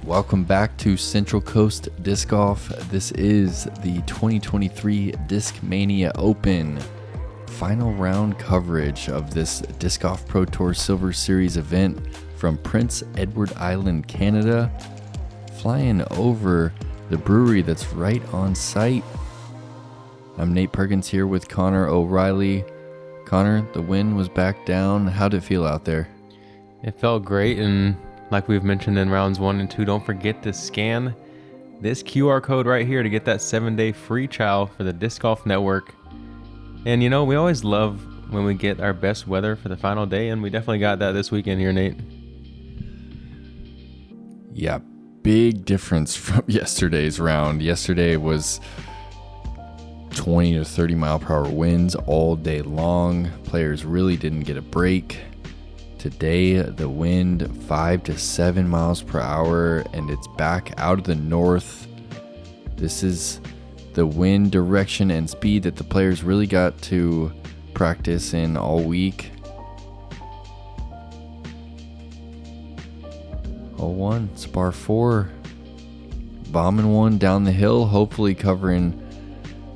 Welcome back to Central Coast Disc Golf. This is the 2023 Discmania Open. Final round coverage of this Disc Golf Pro Tour Silver Series event from Prince Edward Island, Canada. Flying over the brewery that's right on site. I'm Nate Perkins here with Connor O'Reilly. Connor, the wind was back down. How'd it feel out there? It felt great, and like we've mentioned in rounds 1 and 2, don't forget to scan this QR code right here to get that 7-day free trial for the Disc Golf Network. And you know, we always love when we get our best weather for the final day, and we definitely got that this weekend here, Nate. Yeah, big difference from yesterday's round. Yesterday was 20 to 30 mile per hour winds all day long. Players really didn't get a break. Today, the wind 5 to 7 miles per hour, and it's back out of the north. This is the wind direction and speed that the players really got to practice in all week. Hole 1, it's par 4. Bombing one down the hill, hopefully covering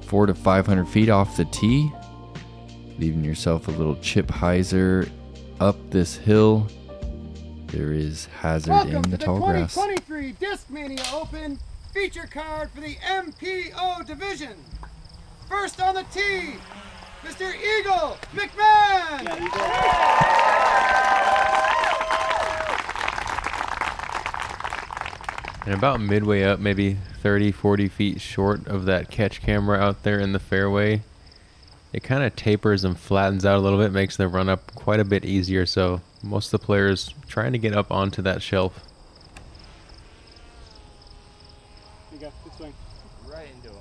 400 to 500 feet off the tee. Leaving yourself a little chip hyzer up this hill. There is hazard in the tall grass. Welcome to the 2023 Discmania Open feature card for the MPO division. First on the tee, Mr. Eagle McMahon. And about midway up, maybe 30, 40 feet short of that catch camera out there in the fairway, it kind of tapers and flattens out a little bit, makes the run up quite a bit easier. So most of the players trying to get up onto that shelf. You go, good swing. Right into him.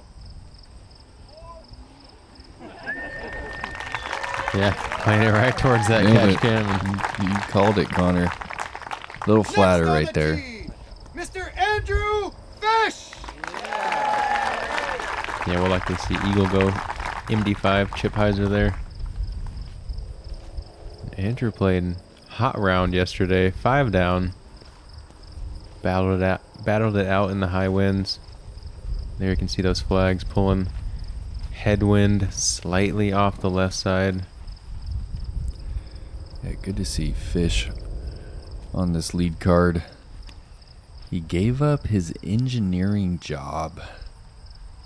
Yeah, playing it right towards that catch cam. You called it, Connor. A little flatter right there. Mr. Andrew Fish. Yeah, we'll like to see Eagle go MD5 chip hyzer there. Andrew played hot round yesterday, 5 down. Battled it out in the high winds. There you can see those flags pulling headwind slightly off the left side. Yeah, good to see Fish on this lead card. He gave up his engineering job,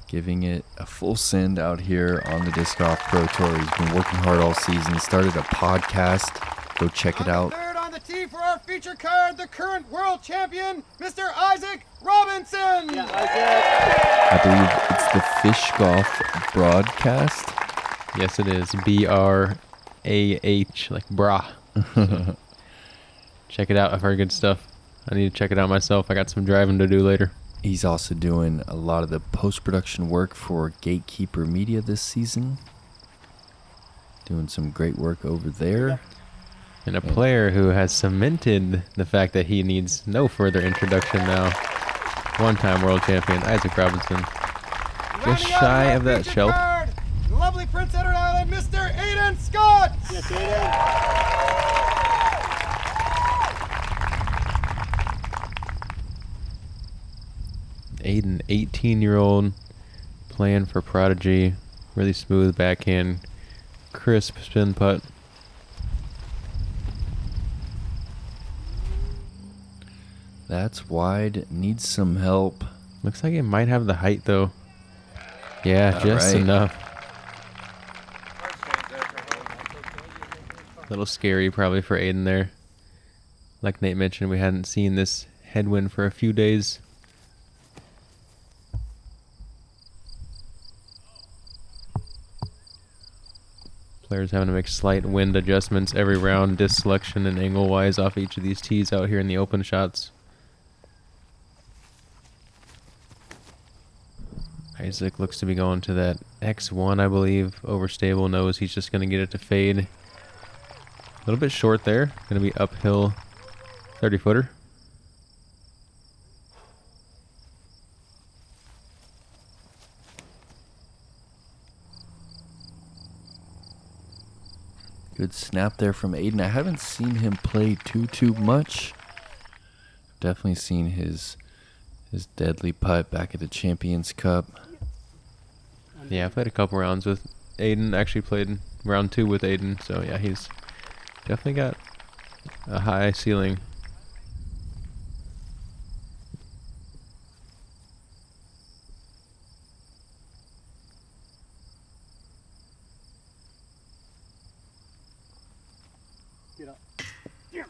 giving it a full send out here on the Disc Golf Pro Tour. He's been working hard all season. Started a podcast. Go check it out. Third on the tee for our feature card, the current world champion, Mr. Isaac Robinson. I believe it's the Fish Golf broadcast. Yes, it is. BRAH, like brah. So, check it out. I've heard good stuff. I need to check it out myself. I got some driving to do later. He's also doing a lot of the post-production work for Gatekeeper Media this season. Doing some great work over there. And a player who has cemented the fact that he needs no further introduction now. One-time world champion, Isaac Robinson. Just shy of that shelf. Card, lovely Prince Edward Island, Mr. Aiden Scott. Yes, Aiden. Aiden, 18-year-old, playing for Prodigy. Really smooth backhand, crisp spin putt. That's wide. Needs some help. Looks like it might have the height, though. Yeah, All just right. enough. A little scary probably for Aiden there. Like Nate mentioned, we hadn't seen this headwind for a few days. Players having to make slight wind adjustments every round, disc selection and angle-wise off each of these tees out here in the open shots. Isaac looks to be going to that X1, I believe. Overstable, knows he's just going to get it to fade. A little bit short there. Going to be uphill 30-footer. Good snap there from Aiden. I haven't seen him play too much. Definitely seen his His deadly putt back at the Champions Cup. Yeah, I played a couple rounds with Aiden. Actually played round 2 with Aiden. So yeah, he's definitely got a high ceiling. Get up. Damn it.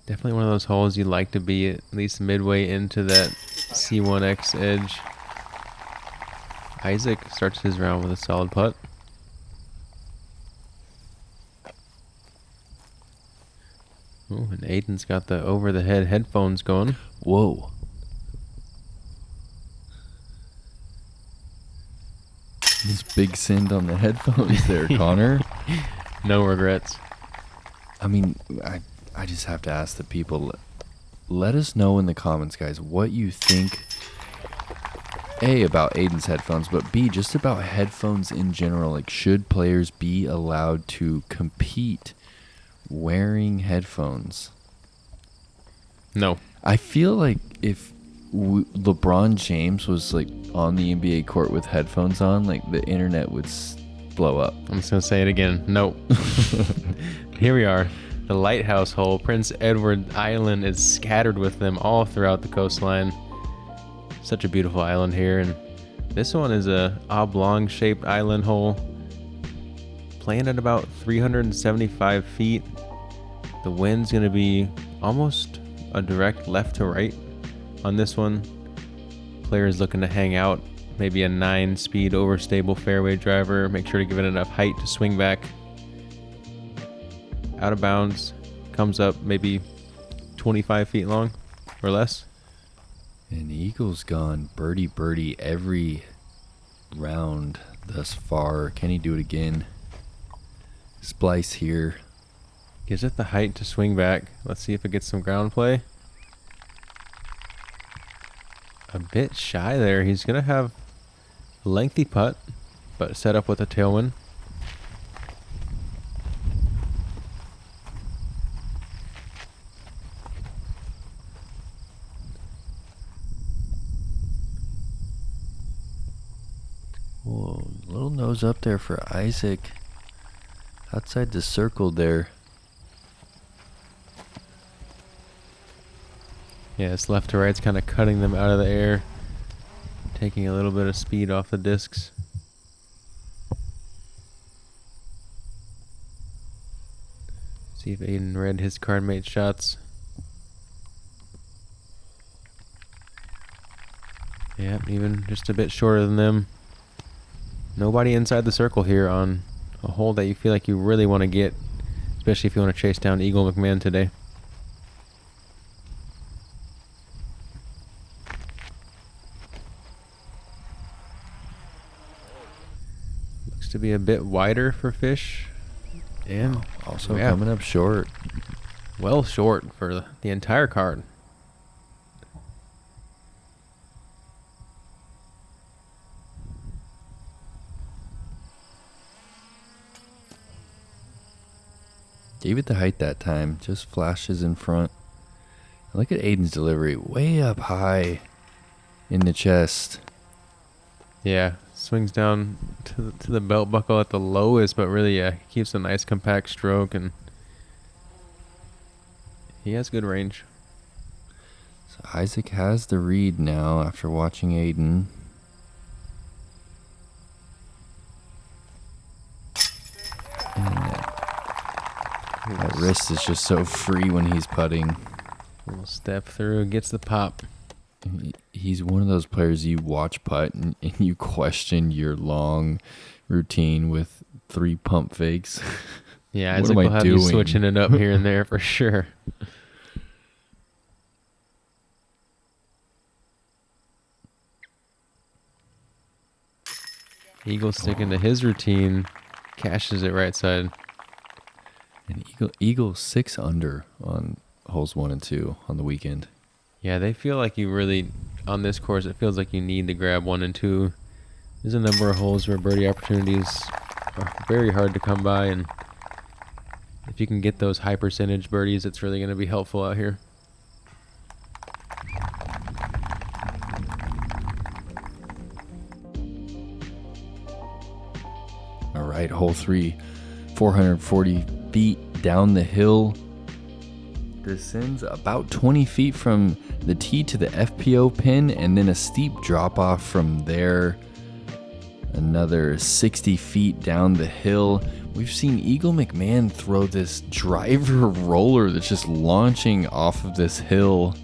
Definitely one of those holes you'd like to be at least midway into that C1X edge. Isaac starts his round with a solid putt. Ooh, and Aiden's got the over-the-head headphones going. Whoa. This big send on the headphones there, Connor. No regrets. I mean, I just have to ask the people, let us know in the comments, guys, what you think, A, about Aiden's headphones, but B, just about headphones in general. Like, should players be allowed to compete wearing headphones? No. I feel like if LeBron James was like on the NBA court with headphones on, like the internet would blow up. I'm just going to say it again. No. Here we are. The lighthouse hole. Prince Edward Island is scattered with them all throughout the coastline. Such a beautiful island here. And this one is a oblong shaped island hole. Playing at about 375 feet. The wind's going to be almost a direct left to right on this one. Players looking to hang out. Maybe a 9-speed overstable fairway driver. Make sure to give it enough height to swing back. Out of bounds, comes up maybe 25 feet long or less. And Eagle's gone birdie every round thus far. Can he do it again? Splice here. Gives it the height to swing back. Let's see if it gets some ground play. A bit shy there. He's going to have a lengthy putt, but set up with a tailwind. Whoa, little nose up there for Isaac. Outside the circle there. Yeah, it's left to right. It's kind of cutting them out of the air. Taking a little bit of speed off the discs. See if Aiden read his card mate shots. Yeah, even just a bit shorter than them. Nobody inside the circle here on a hole that you feel like you really want to get, especially if you want to chase down Eagle McMahon today. Looks to be a bit wider for fish, and Also yeah, coming up short. well short for the entire card. Gave it the height that time. Just flashes in front. Look at Aiden's delivery. Way up high in the chest. Yeah, swings down to the belt buckle at the lowest, but really, yeah, keeps a nice compact stroke, and he has good range. So Isaac has the read now after watching Aiden. And that wrist is just so free when he's putting. Little step through, gets the pop. He's one of those players you watch putt and you question your long routine with 3 pump fakes. Yeah, What Isaac am I will have you doing? switching it up here and there for sure. Eagle sticking to his routine, cashes it right side. And Eagle 6 under on holes 1 and 2 on the weekend. Yeah, they feel like you really, on this course, it feels like you need to grab 1 and 2. There's a number of holes where birdie opportunities are very hard to come by, and If you can get those high percentage birdies, it's really going to be helpful out here. All right, hole 3, 440 feet down the hill. Descends about 20 feet from the tee to the FPO pin, and then a steep drop off from there. Another 60 feet down the hill. We've seen Eagle McMahon throw this driver roller that's just launching off of this hill.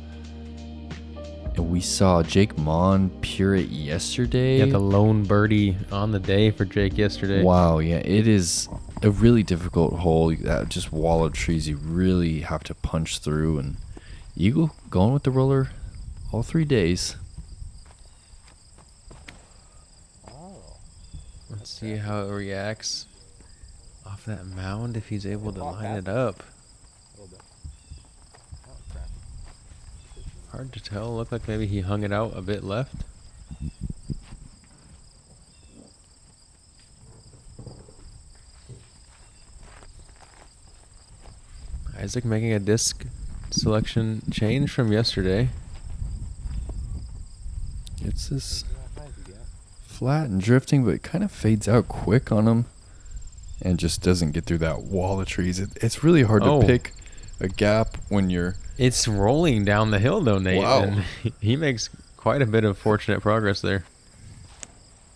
And we saw Jake Mon pure it yesterday. Yeah, the lone birdie on the day for Jake yesterday. Wow, yeah, it is a really difficult hole. Just wall of trees you really have to punch through. And Eagle going with the roller all 3 days. Let's see how it reacts off that mound if he's able to line it up. Hard to tell. Looked like maybe he hung it out a bit left. Isaac making a disc selection change from yesterday. It's this flat and drifting, but it kind of fades out quick on him and just doesn't get through that wall of trees. It's really hard to pick a gap when you're... It's rolling down the hill though, Nate. Wow. And he makes quite a bit of fortunate progress there.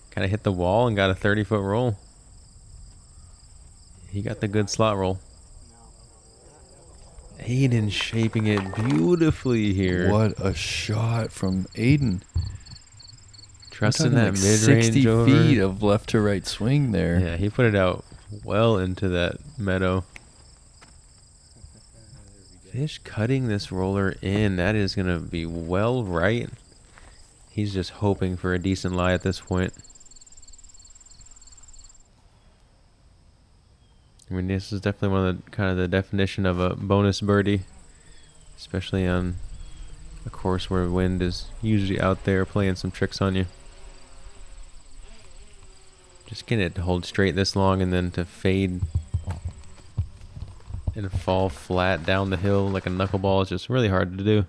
Kind of hit the wall and got a 30-foot roll. He got the good slot roll. Aiden shaping it beautifully here. What a shot from Aiden. Trusting that like mid-range 60 over. feet of left to right swing there. Yeah, he put it out well into that meadow. Fish cutting this roller in. That is going to be well right. He's just hoping for a decent lie at this point. I mean, this is definitely one of the kind of the definition of a bonus birdie, especially on a course where wind is usually out there playing some tricks on you. Just getting it to hold straight this long and then to fade and fall flat down the hill like a knuckleball is just really hard to do.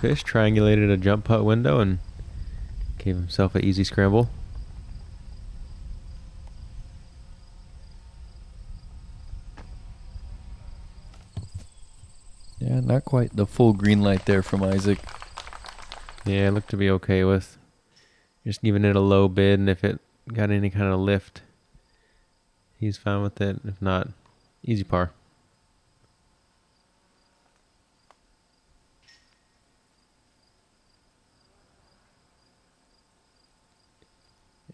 Fish triangulated a jump putt window and gave himself an easy scramble. Yeah, not quite the full green light there from Isaac. Yeah, it looked to be okay with just giving it a low bid, and if it got any kind of lift, he's fine with it. If not, easy par.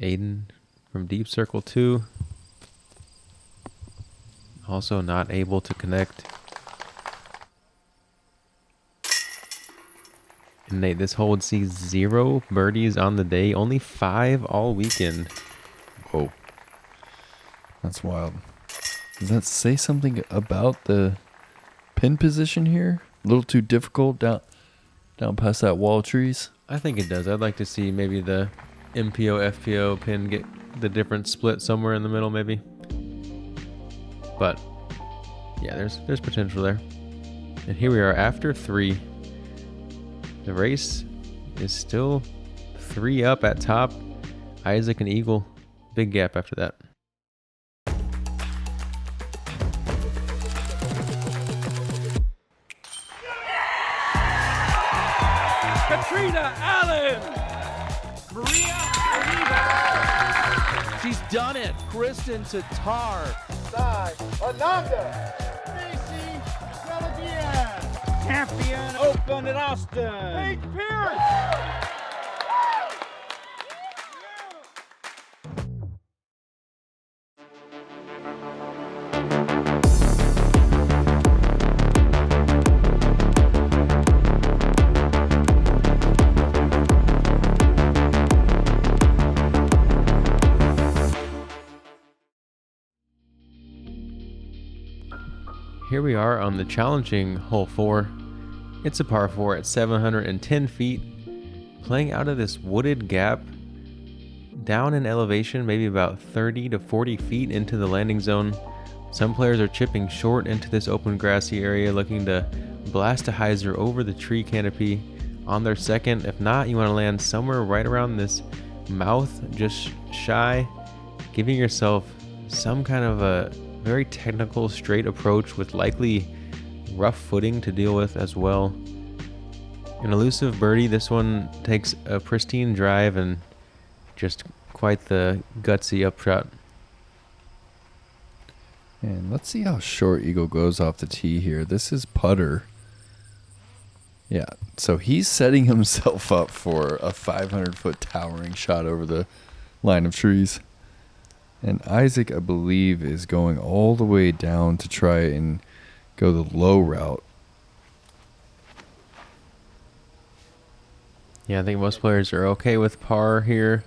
Aiden from deep circle 2. Also not able to connect. And Nate, this hole would see 0 birdies on the day, only 5 all weekend. Whoa. That's wild. Does that say something about the pin position here? A little too difficult down past that wall of trees? I think it does. I'd like to see maybe the MPO, FPO pin get the different split somewhere in the middle maybe. But yeah, there's potential there. And here we are after 3. The race is still 3 up at top. Isaac and Eagle, big gap after that. Katrina Allen! Maria Oliva! She's done it! Kristen Tatar! Side, Ananda. Macy Delavia. Champion Open at Austin! Paige Pierce. Here we are on the challenging hole 4. It's a par 4 at 710 feet, playing out of this wooded gap, down in elevation, maybe about 30 to 40 feet into the landing zone. Some players are chipping short into this open grassy area, looking to blast a hyzer over the tree canopy on their second. If not, you want to land somewhere right around this mouth, just shy, giving yourself some kind of a very technical straight approach with likely rough footing to deal with as well. An elusive birdie. This one takes a pristine drive and just quite the gutsy upshot. And let's see how short Eagle goes off the tee here. This is putter. Yeah, so he's setting himself up for a 500-foot towering shot over the line of trees. And Isaac, I believe, is going all the way down to try and go the low route. Yeah, I think most players are okay with par here.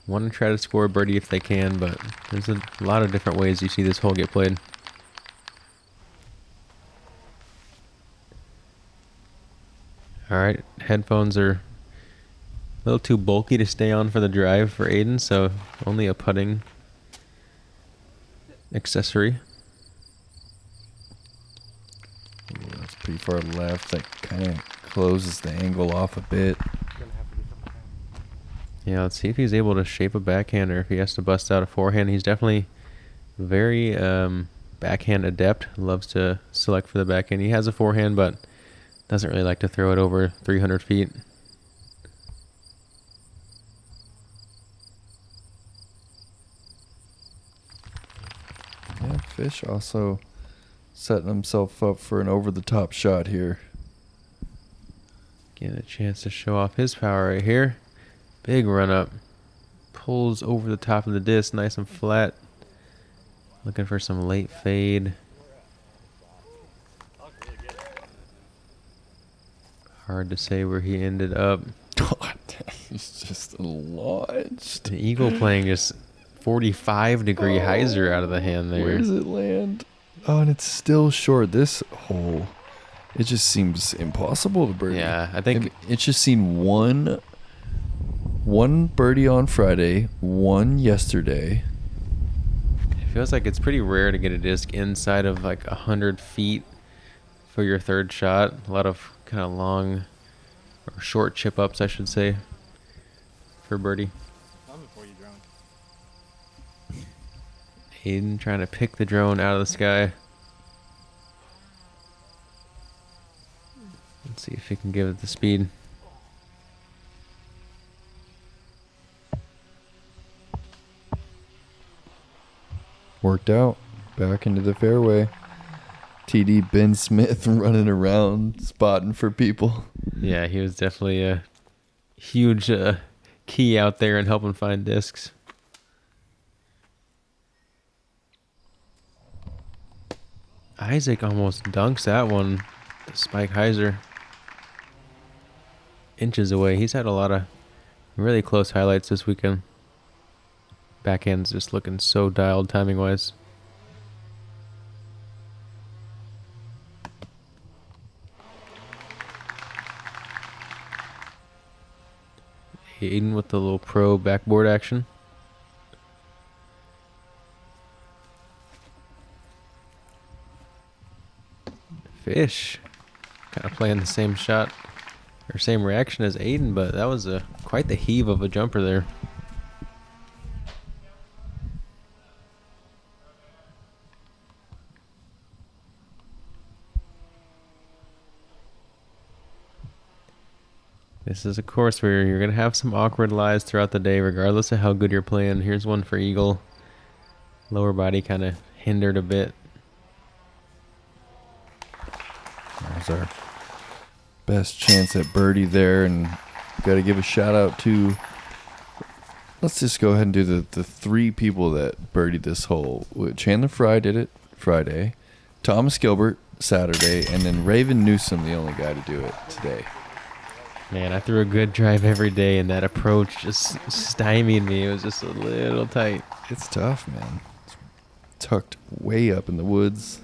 Want to try to score a birdie if they can, but there's a lot of different ways you see this hole get played. Alright, headphones are a little too bulky to stay on for the drive for Aiden, so only a putting accessory. Ooh, that's pretty far left. That kind of closes the angle off a bit. Yeah, let's see if he's able to shape a backhand or if he has to bust out a forehand. He's definitely very backhand adept. Loves to select for the backhand. He has a forehand, but doesn't really like to throw it over 300 feet. Yeah, Fish also setting himself up for an over-the-top shot here. Getting a chance to show off his power right here. Big run up. Pulls over the top of the disc, nice and flat. Looking for some late fade. Hard to say where he ended up. God, he's just launched. The Eagle playing just 45-degree hyzer out of the hand there. Where does it land? Oh, and it's still short. This hole, it just seems impossible to birdie. Yeah, I think it's just seen one birdie on Friday, one yesterday. it feels like it's pretty rare to get a disc inside of like 100 feet for your third shot. A lot of kind of long or short chip ups, I should say, for birdie. Aiden trying to pick the drone out of the sky. Let's see if he can give it the speed. Worked out. Back into the fairway. TD Ben Smith running around, spotting for people. Yeah, he was definitely a huge key out there in helping find discs. Isaac almost dunks that one. The Spike hyzer. Inches away. He's had a lot of really close highlights this weekend. Backhand's just looking so dialed timing wise. Aiden with the little pro backboard action. Fish kind of playing the same shot or same reaction as Aiden, but that was quite the heave of a jumper there. This is a course where you're going to have some awkward lies throughout the day, regardless of how good you're playing. Here's one for Eagle. Lower body kind of hindered a bit. There's our best chance at birdie there, and got to give a shout out to, let's just go ahead and do the three people that birdied this hole. Chandler Fry did it Friday, Thomas Gilbert Saturday, and then Raven Newsom, the only guy to do it today. Man, I threw a good drive every day, and that approach just stymied me. It was just a little tight. It's tough, man. It's tucked way up in the woods.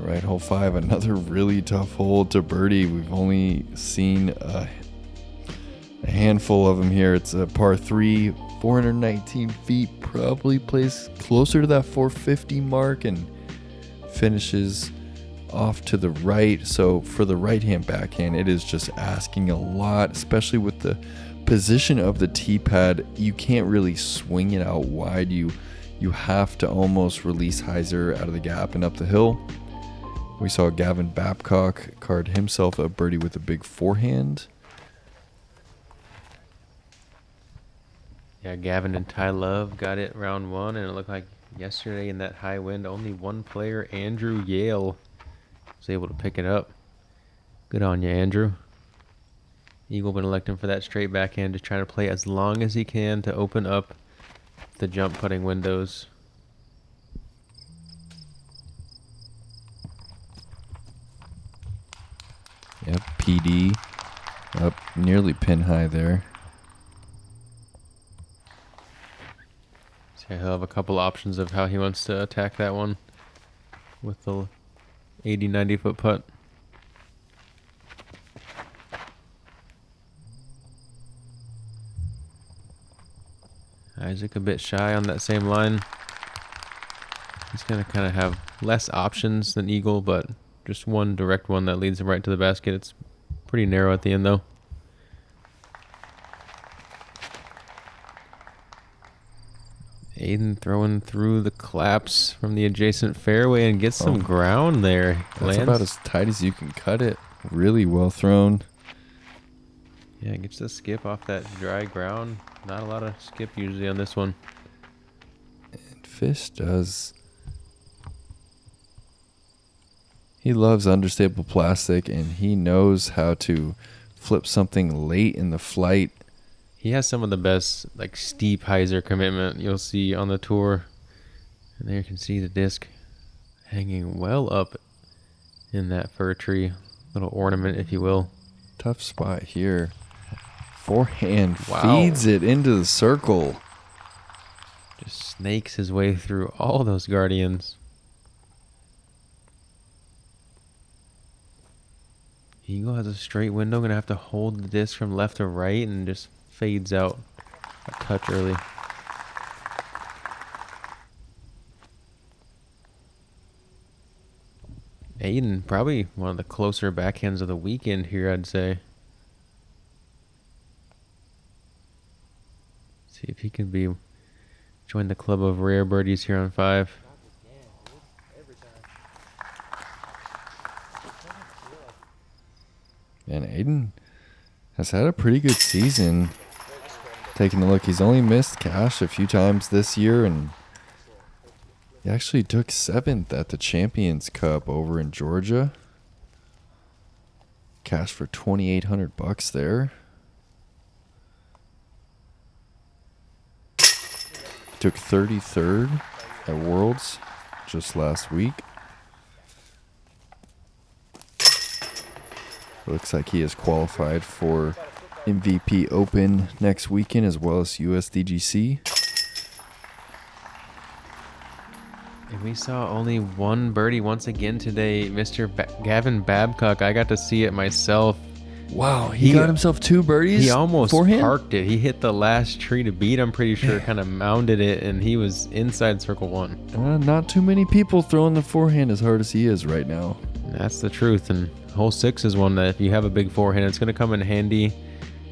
All right, hole 5, another really tough hole to birdie. We've only seen a handful of them here. It's a par 3, 419 feet, probably plays closer to that 450 mark and finishes off to the right. So for the right-hand backhand, it is just asking a lot, especially with the position of the tee pad. You can't really swing it out wide. You have to almost release hyzer out of the gap and up the hill. We saw Gavin Babcock card himself a birdie with a big forehand. Yeah, Gavin and Ty Love got it round 1, and it looked like yesterday in that high wind, only one player, Andrew Yale, was able to pick it up. Good on you, Andrew. Eagle been electing for that straight backhand, just trying to play as long as he can to open up the jump putting windows. Yep, PD up nearly pin high there. So he'll have a couple options of how he wants to attack that one with the 80-90 foot putt. Isaac a bit shy on that same line. He's going to kind of have less options than Eagle, but just one direct one that leads him right to the basket. It's pretty narrow at the end, though. Aiden throwing through the claps from the adjacent fairway and gets some ground there. That's about as tight as you can cut it. Really well thrown. Yeah, gets the skip off that dry ground. Not a lot of skip usually on this one. And Fish does. He loves understable plastic, and he knows how to flip something late in the flight. He has some of the best, like, steep hyzer commitment you'll see on the tour. And there you can see the disc hanging well up in that fir tree. Little ornament, if you will. Tough spot here. Forehand Wow. feeds it into the circle. Just snakes his way through all those guardians. Eagle has a straight window. Going to have to hold the disc from left to right and just fades out a touch early. Aiden, probably one of the closer backhands of the weekend here, I'd say. See if he can join the club of rare birdies here on 5. And Aiden has had a pretty good season. Taking a look, he's only missed cash a few times this year, and he actually took 7th at the Champions Cup over in Georgia. Cash for $2,800 there. Took 33rd at Worlds just last week. Looks like he is qualified for MVP Open next weekend as well as USDGC. And we saw only one birdie once again today, Mr. Gavin Babcock. I got to see it myself. Wow, he got himself 2 birdies. He almost forehand? parked it. He hit the last tree to beat, I'm pretty sure, kind of mounded it, and he was inside circle 1. Not too many people throwing the forehand as hard as he is right now. That's the truth, and hole 6 is one that if you have a big forehand, it's going to come in handy.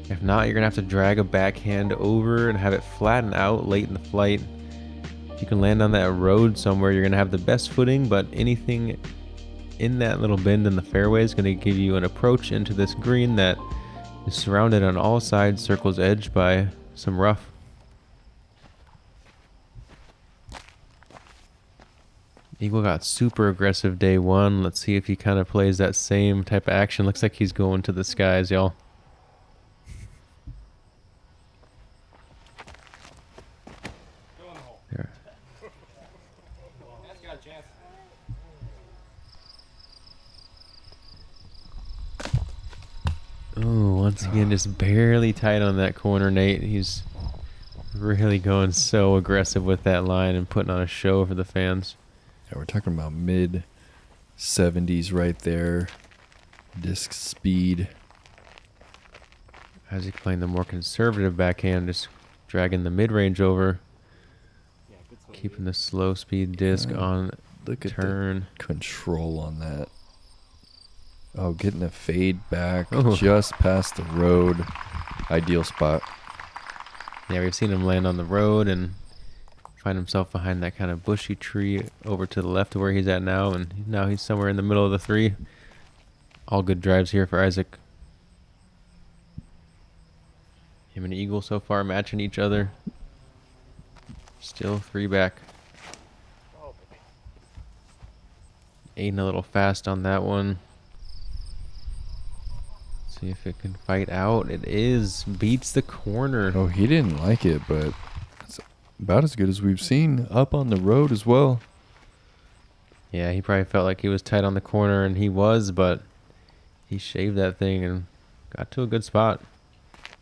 If not, you're going to have to drag a backhand over and have it flatten out late in the flight. If you can land on that road somewhere, you're going to have the best footing, but anything in that little bend in the fairway is going to give you an approach into this green that is surrounded on all sides, circle's edge by some rough. Eagle got super aggressive day 1. Let's see if he kind of plays that same type of action. Looks like he's going to the skies, y'all. There. Oh, once again, just barely tight on that corner, Nate. He's really going so aggressive with that line and putting on a show for the fans. Yeah, we're talking about mid 70s right there. Disc speed. Isaac playing the more conservative backhand, just dragging the mid-range over. Keeping the slow speed disc on Look at turn. the control on that. Oh, getting a fade back Ooh. just past the road. Ideal spot. Yeah, we've seen him land on the road and find himself behind that kind of bushy tree over to the left of where he's at now, and now he's somewhere in the middle of the three. All good drives here for Isaac. Him and Eagle so far matching each other. Still 3 back. Aiden a little fast on that one. See if it can fight out. It is. Beats the corner. Oh, he didn't like it, but it's about as good as we've seen up on the road as well. Yeah, he probably felt like he was tight on the corner, and he was, but he shaved that thing and got to a good spot.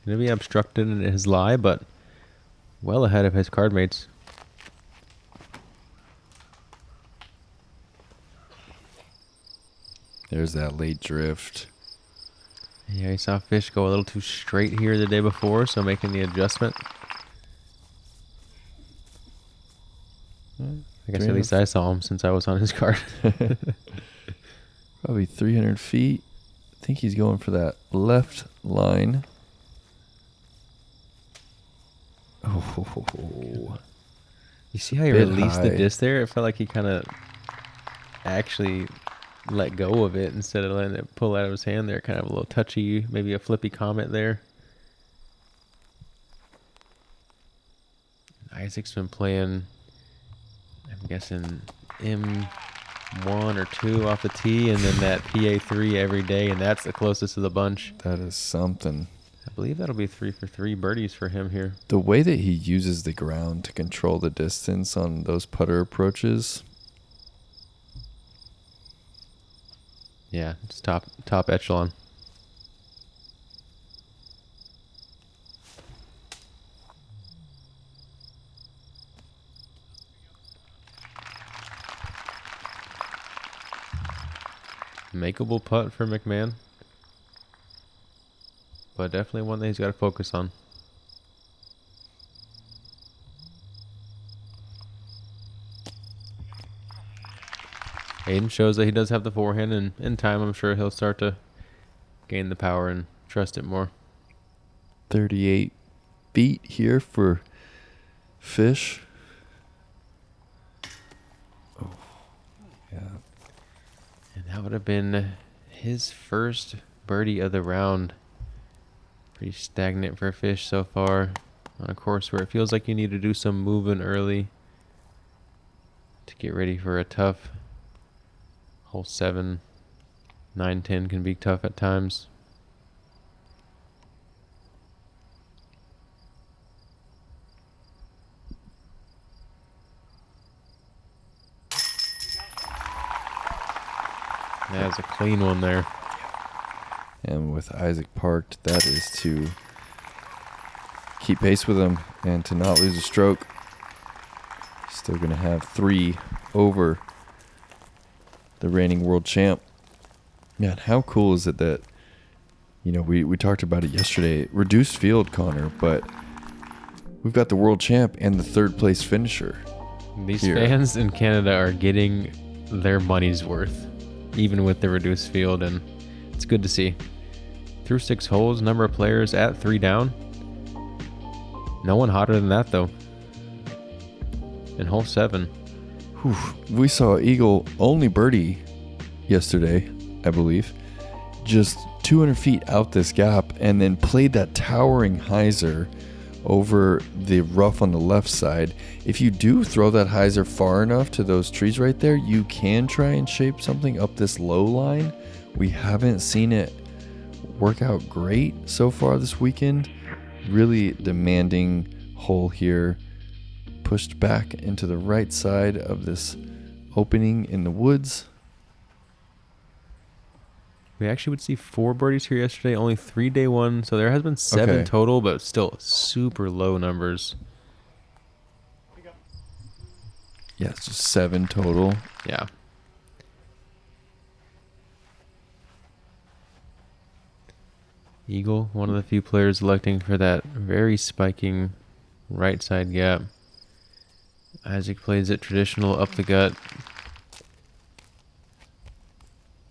Gonna be obstructed in his lie, but well ahead of his card mates. There's that late drift. Yeah, he saw Fish go a little too straight here the day before, so making the adjustment. I guess at least I saw him since I was on his card. Probably 300 feet. I think he's going for that left line. Oh. You see how he Bit released the high. disc there? It felt like he kind of actually let go of it instead of letting it pull out of his hand there. Kind of a little touchy, maybe a flippy Comet there. Isaac's been playing, I'm guessing, M1 or 2 off the tee, and then that PA3 every day, and that's the closest to the bunch. That is something. I believe that'll be 3 for 3 birdies for him here. The way that he uses the ground to control the distance on those putter approaches. Yeah, it's top echelon. Makeable putt for McMahon, but definitely one that he's got to focus on. Aiden shows that he does have the forehand, and in time I'm sure he'll start to gain the power and trust it more. 38 feet here for Fish. Oh, yeah. And that would have been his first birdie of the round. Pretty stagnant for Fish so far on a course where it feels like you need to do some moving early to get ready for a tough hole 7. 9, 10 can be tough at times. That's a clean one there. And with Isaac parked, that is to keep pace with him and to not lose a stroke. Still going to have 3 over the reigning world champ. Man, how cool is it that, you know, we talked about it yesterday. Reduced field, Connor, but we've got the world champ and the 3rd place finisher. These here. fans in Canada are getting their money's worth, even with the reduced field, and it's good to see. Through 6 holes, number of players at 3 down. No one hotter than that, though. In hole 7. Whew. We saw Eagle only birdie yesterday, I believe. Just 200 feet out this gap, and then played that towering hyzer over the rough on the left side. If you do throw that hyzer far enough to those trees right there, you can try and shape something up this low line. We haven't seen it work out great so far this weekend. Really demanding hole here. Pushed back into the right side of this opening in the woods. We actually would see 4 birdies here yesterday, only 3 day one, so there has been 7 Okay. total, but still super low numbers. Yeah, it's just 7 total. Yeah. Eagle, one of the few players electing for that very spiking right side gap. Isaac plays it traditional up the gut.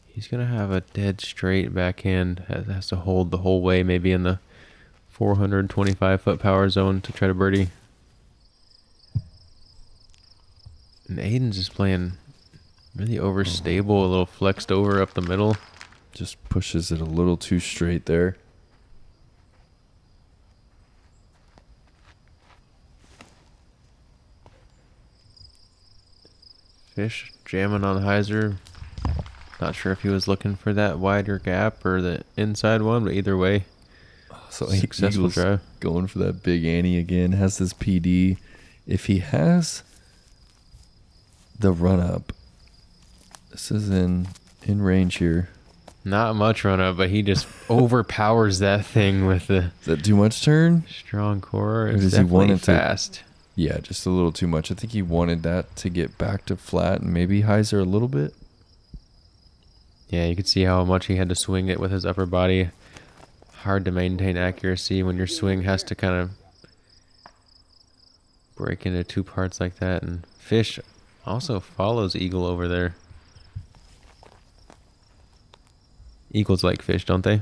He's going to have a dead straight backhand. Has to hold the whole way, maybe in the 425 foot power zone to try to birdie. And Aiden's just playing really overstable, a little flexed over up the middle. Just pushes it a little too straight there. Fish jamming on Heiser. Not sure if he was looking for that wider gap or the inside one, but either way, So successful Eagles drive. going for that big ante again. Has this PD. If he has the run up, this is in range here. Not much run up, but he just overpowers that thing with the Is that too much turn? strong core. Or It's does he want definitely it to- fast. Yeah, just a little too much. I think he wanted that to get back to flat and maybe Heiser a little bit. Yeah, you could see how much he had to swing it with his upper body. Hard to maintain accuracy when your swing has to kind of break into two parts like that. And Fish also follows Eagle over there. Eagles like Fish, don't they?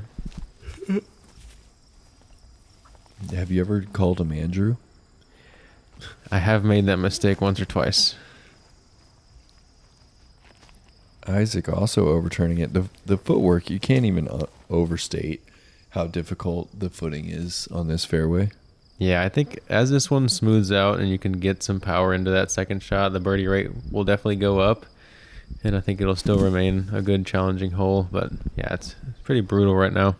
Have you ever called him Andrew? I have made that mistake once or twice. Isaac also overturning it. The footwork, you can't even overstate how difficult the footing is on this fairway. Yeah, I think as this one smooths out and you can get some power into that second shot, the birdie rate will definitely go up. And I think it'll still remain a good challenging hole. But yeah, it's pretty brutal right now.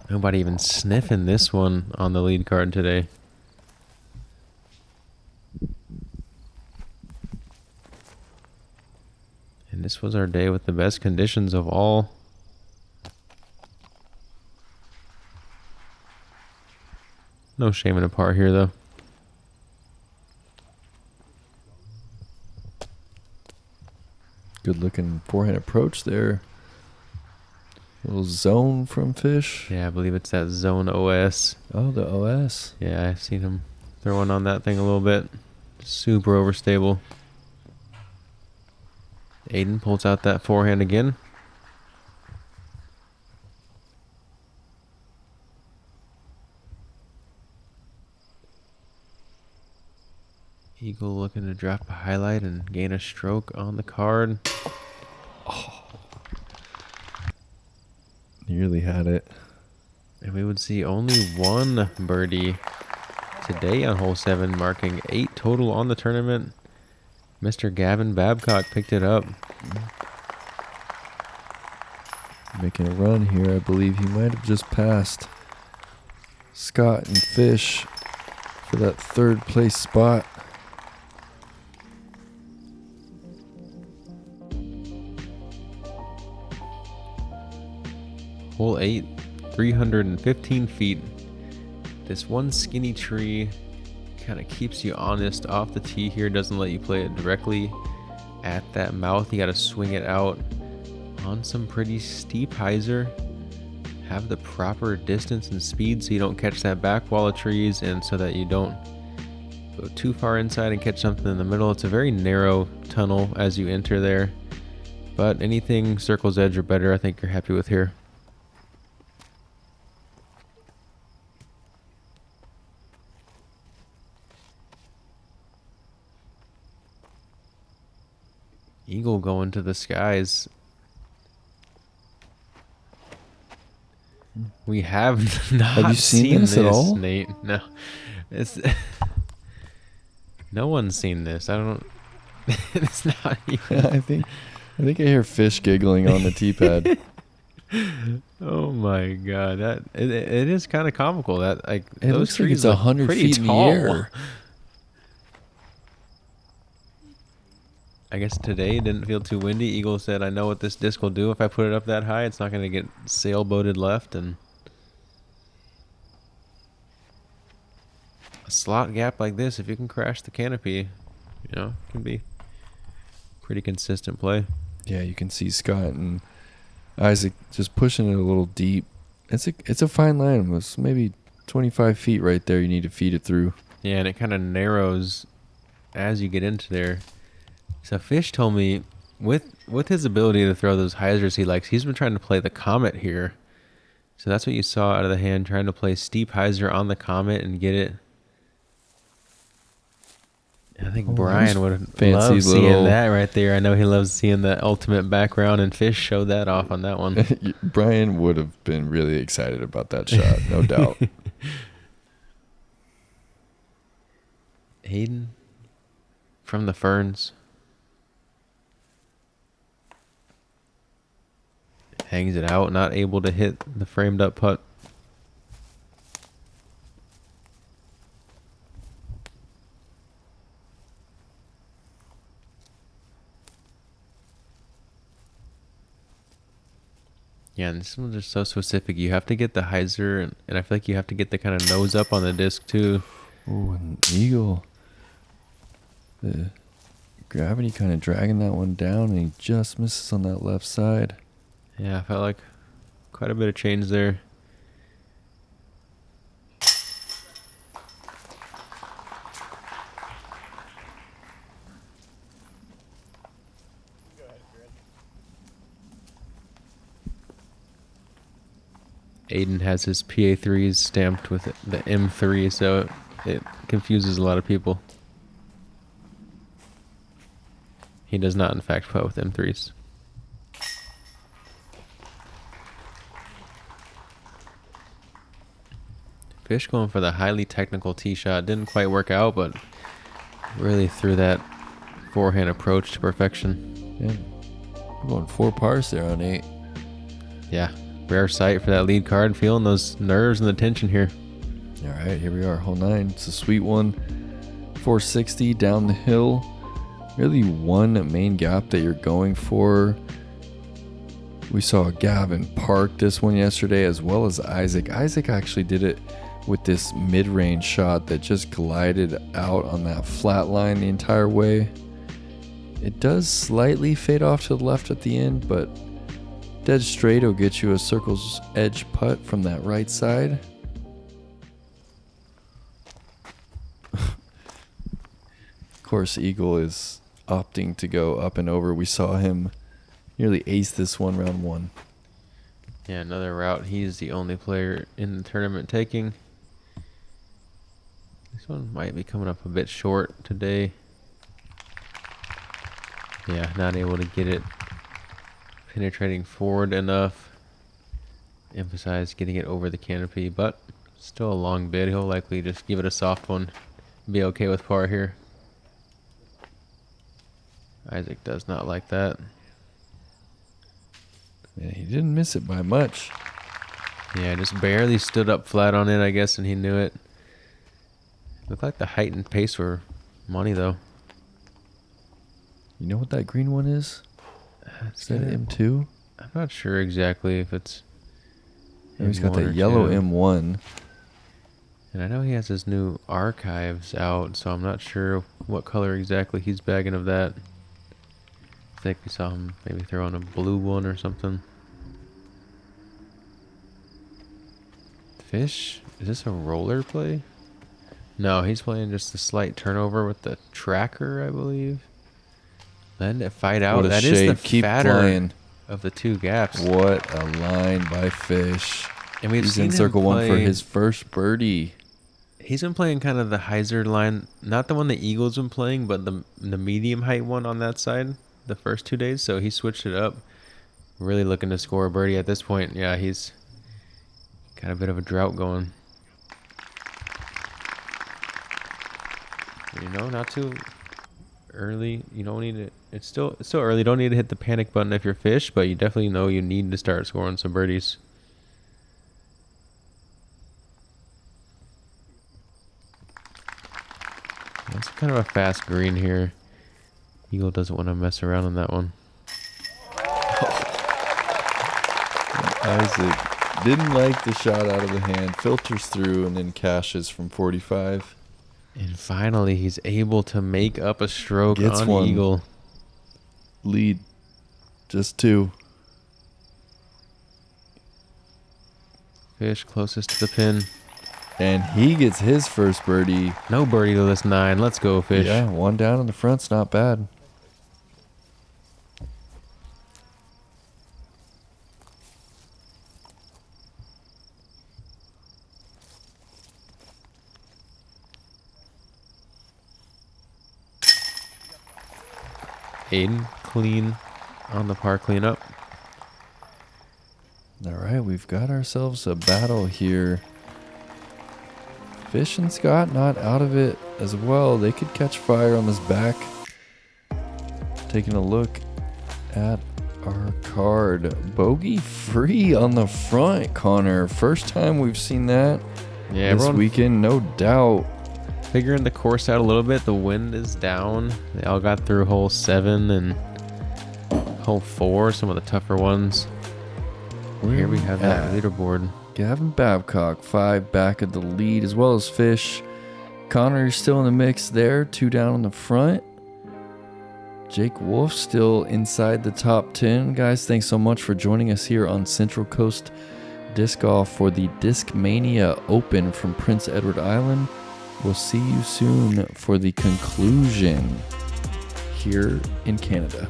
Nobody even sniffing this one on the lead card today. And this was our day with the best conditions of all. No shaming a par here, though. Good looking forehand approach there. Little zone from Fish. Yeah, I believe it's that zone OS. Oh, the OS. Yeah, I've seen him throwing on that thing a little bit. Super overstable. Aiden pulls out that forehand again. Eagle looking to drop a highlight and gain a stroke on the card. Nearly had it. And we would see only one birdie today on hole 7, marking 8 total on the tournament. Mr. Gavin Babcock picked it up. Making a run here. I believe he might have just passed Scott and Fish for that third place spot. Hole 8, 315 feet. This one skinny tree kind of keeps you honest off the tee here. Doesn't let you play it directly at that mouth. You got to swing it out on some pretty steep hyzer. Have the proper distance and speed so you don't catch that back wall of trees and so that you don't go too far inside and catch something in the middle. It's a very narrow tunnel as you enter there. But anything circle's edge or better, I think you're happy with here. Eagle going to the skies. We have not you seen this at all? Nate. No. It's no one's seen this. I don't it's not even I think I hear Fish giggling on the tee pad. Oh my god. That it is kind of comical that like It those looks like trees it's look 100 pretty feet in the tall. air. I guess today it didn't feel too windy. Eagle said, I know what this disc will do if I put it up that high. It's not going to get sailboated left. And a slot gap like this, if you can crash the canopy, you know, it can be pretty consistent play. Yeah, you can see Scott and Isaac just pushing it a little deep. It's a fine line. It was maybe 25 feet right there. You need to feed it through. Yeah, and it kind of narrows as you get into there. So Fish told me with his ability to throw those hyzers he likes, he's been trying to play the Comet here. So that's what you saw out of the hand, trying to play steep hyzer on the Comet and get it. I think Brian would love seeing that right there. I know he loves seeing the ultimate background, and Fish showed that off on that one. Brian would have been really excited about that shot, no doubt. Hayden from the Ferns. Hangs it out, not able to hit the framed up putt. Yeah, and this one's just so specific. You have to get the hyzer, and I feel like you have to get the kind of nose up on the disc too. Oh, an eagle. The gravity kind of dragging that one down, and he just misses on that left side. Yeah, I felt like quite a bit of change there. Aiden has his PA3s stamped with the M3, so it confuses a lot of people. He does not, in fact, putt with M3s. Fish going for the highly technical tee shot. Didn't quite work out, but really threw that forehand approach to perfection. Yeah. We're going 4 pars there on 8. Yeah, rare sight for that lead card. Feeling those nerves and the tension here. All right, here we are, hole 9. It's a sweet one. 460 down the hill. Really one main gap that you're going for. We saw Gavin park this one yesterday, as well as Isaac. Isaac actually did it with this mid-range shot that just glided out on that flat line the entire way. It does slightly fade off to the left at the end, but dead straight will get you a circle's edge putt from that right side. Of course, Eagle is opting to go up and over. We saw him nearly ace this one round 1. Yeah, another route he's the only player in the tournament taking. This one might be coming up a bit short today. Yeah, not able to get it penetrating forward enough. Emphasize getting it over the canopy, but still a long bid. He'll likely just give it a soft one. Be okay with par here. Isaac does not like that. Yeah, he didn't miss it by much. Yeah, just barely stood up flat on it, I guess, and he knew it. Looked like the height and pace were money, though. You know what that green one is? Is that M2? I'm not sure exactly if it's... He's got M1 that or yellow 2. M1. And I know he has his new archives out, so I'm not sure what color exactly he's bagging of that. I think we saw him maybe throw on a blue one or something. Fish? Is this a roller play? No, he's playing just a slight turnover with the tracker, I believe. Letting it fight out. That is the Keep fatter flying. of the two gaps. What a line by Fish. And we've He's seen in him circle 1 for play- his first birdie. He's been playing kind of the hyzer line, not the one the Eagles been playing, but the medium height one on that side the first 2 days. So he switched it up. Really looking to score a birdie at this point. Yeah, he's got a bit of a drought going. You know, not too early. You don't need it. It's still early. Don't need to hit the panic button if you're Fish, but you definitely know you need to start scoring some birdies. That's kind of a fast green here. Eagle doesn't want to mess around on that one. Isaac didn't like the shot out of the hand. Filters through and then cashes from 45. And finally, he's able to make up a stroke Gets on one. Eagle. Lead. Just 2. Fish closest to the pin. And he gets his first birdie. No birdie to this 9. Let's go, Fish. Yeah, one down in the front's not bad. Aiden clean on the par cleanup. All right, we've got ourselves a battle here. Fish and Scott not out of it as well. They could catch fire on this back. Taking a look at our card. Bogey free on the front, Connor. First time we've seen that Yeah, this everyone weekend, no doubt. figuring the course out a little bit. The wind is down. They all got through hole 7 and hole 4, some of the tougher ones. Here we have that leaderboard. Gavin Babcock, 5 back of the lead, as well as Fish. Connor, you're still in the mix there, 2 down in the front. Jake Wolf still inside the top 10. Guys, thanks so much for joining us here on Central Coast Disc Golf for the Discmania Open from Prince Edward Island. We'll see you soon for the conclusion here in Canada.